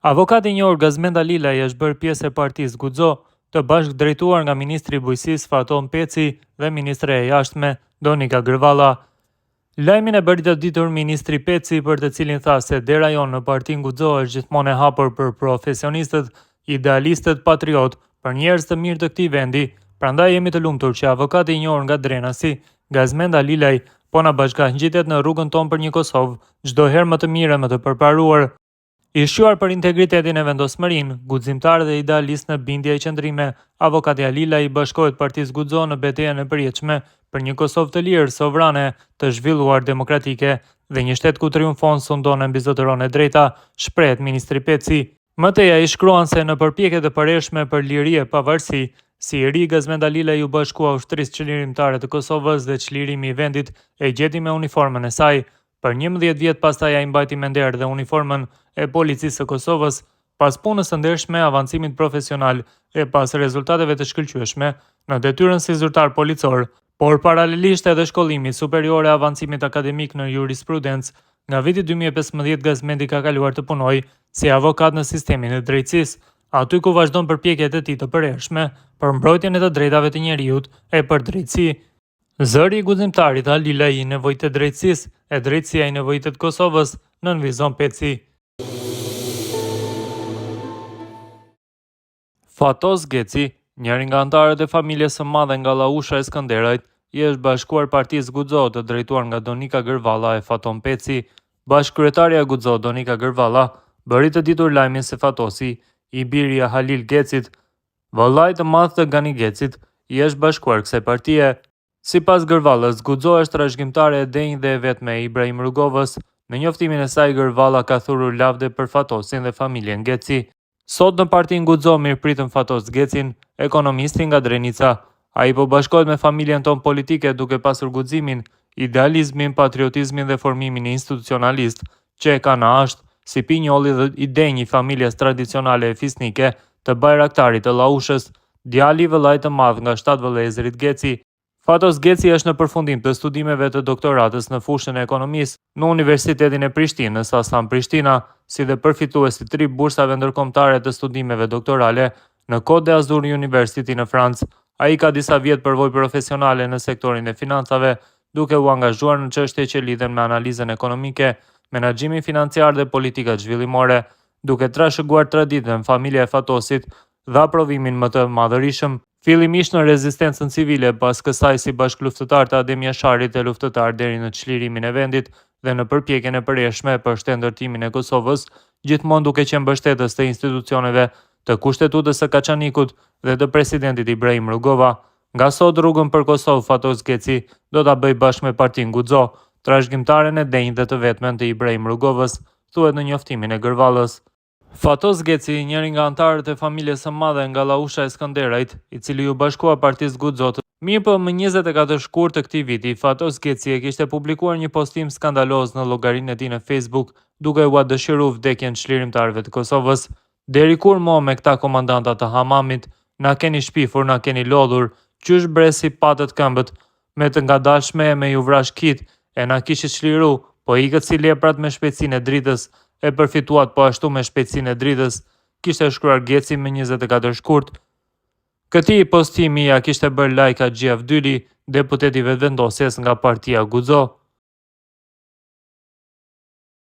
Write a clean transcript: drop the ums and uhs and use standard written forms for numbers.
Avokati i njohur Gazmend Alilaj është bërë pjesë e partisë Guxo, të bashkë drejtuar nga Ministri i Bujqësisë Faton Peci dhe Ministre e Jashtme Donika Gërvalla. Lajmin e bëri të ditur Ministri Peci, për të cilin tha se dera jon në partinë Guxo është gjithmonë e hapur për profesionistët, idealistët, patriot, për njerëz të mirë të këtij vendi, prandaj jemi të lumtur që avokati i njohur nga Drenasi, Gazmend Alilaj, po na bashkangjitet në rrugën tonë për një Kosovë çdo herë më të mirë e më të përparuar. I shquar për integritetin e vendosmërinë, guximtar dhe idealist në bindje e qëndrime, avokati Alilaj bashkohet partisë Guxo në betejën e përjetshme për një Kosovë të lirë, sovrane, të zhvilluar demokratike dhe një shtet ku triumfon sundon e mbizotëron e drejta, shprehet Ministri Peci. Më tej ai shkruan se në përpjekje të përhershme për liri e pavarësi, si i ri Gazmend Alilaj u bashkua ushtrisë çlirimtare të Kosovës dhe çlirimi i vendit e gjeti me uniformën e saj. Për 11 vjet pastaj ai mbajti me nder dhe uniformën e policisë së Kosovës, pas punës së ndershme, avancimit profesional e pas rezultateve të shkëlqyeshme në detyrën si zyrtar policor, por paralelisht edhe shkollimit superior e avancimit akademik në jurisprudencë. Nga viti 2015 Gazmendi ka kaluar të punojë si avokat në sistemin e drejtësisë, aty ku vazhdon përpjekjet e tij të përhershme për mbrojtjen e të drejtave të njerëzit e për drejtësi. Zëri i guximtarit Alilaj i nevojtë drejtësisë, e drejtësia i nevojtë të Kosovës, nënvizon Peci. Fatos Geci, njëri nga anëtarët e familjes së madhe nga Lausha e Skënderajt, i është bashkuar partisë Guxo të drejtuar nga Donika Gërvalla e Faton Peci. Bashkëkryetaria e Guxo, Donika Gërvalla, bëri të ditur lajmin se Fatosi, i biri i Halil Gecit, vëllai të madh të Gani Gecit, i është bashkuar kësaj partie. Sipas Gërvallës, Guxo është trashëgimtare e denjë dhe e vetme e Ibrahim Rugovës. Në njoftimin e saj, Gërvalla ka thurur lavde për Fatosin dhe familjen Geci. Sot në partinë Guxo mirëpritën Fatos Gecin, ekonomistin nga Drenica. Ai po bashkohet me familjen tonë politike duke pasur guximin, idealizmin, patriotizmin dhe formimin institucionalist që e ka në ashtë, si pinjolli dhe i denjë i familjes tradicionale e fisnike të Bajraktarit të Laushës, djali i vëllait të madh nga shtatvëllezërit Geci. Fatos Geci është në përfundim të studimeve të doktoratës në fushën e ekonomisë në Universitetin e Prishtinës, Aslan Prishtina, si dhe përfituesi 3 bursave ndërkombëtare të studimeve doktorale në Côte d'Azur University në Francë. Ai ka disa vjet përvojë profesionale në sektorin e financave, duke u angazhuar në çështje që lidhen me analizën ekonomike, menaxhimin financiar dhe politikat zhvillimore, duke trashëguar traditën familja e Fatosit dhe aprovimin më të madhërisëm, fillimisht në rezistencën civile, pas kësaj si bashkëluftëtar të Adem Jasharit e luftëtar deri në çlirimin e vendit dhe në përpjekjen e përhershme për shtendërtimin e Kosovës, gjithmonë duke qenë mbështetës të institucioneve të Kushtetutës së Kaçanikut dhe të presidentit Ibrahim Rugova. Nga sot rrugën për Kosovë Fatos Geci do ta bëjë bashkë me partinë Guxo, trashëgimtaren e denjë dhe të vetmen të Ibrahim Rugovës, thuhet në njoftimin e Gërvallës. Fatos Geci, njëri nga anëtarët e familjes së madhe nga Lausha e Skënderajt, i cili u bashkua partisë Guxo. Mirë po, më 24 shkurt të këtij viti, Fatos Geci e kishte publikuar një postim skandaloz në llogarinë e tij në Facebook, duke u dëshiruar vdekjen çlirimtarëve të Kosovës. Deri kur mo me këta komandanta të Hamamit, na keni shpifur, na keni lodhur, qysh bre si patët këmbët, me të ngadalshme e me ju vrash kit, e na kishit çliru, po ikët si leprat me shpejtësinë e dritës, e përfituat po ashtu me shpejtësinë e dritës, kishte shkruar Geci me 24 shkurt. Këtij postimi ja kishte bërë like Axhi Avdyli, deputeti vetëvendosjes nga partia Guxo.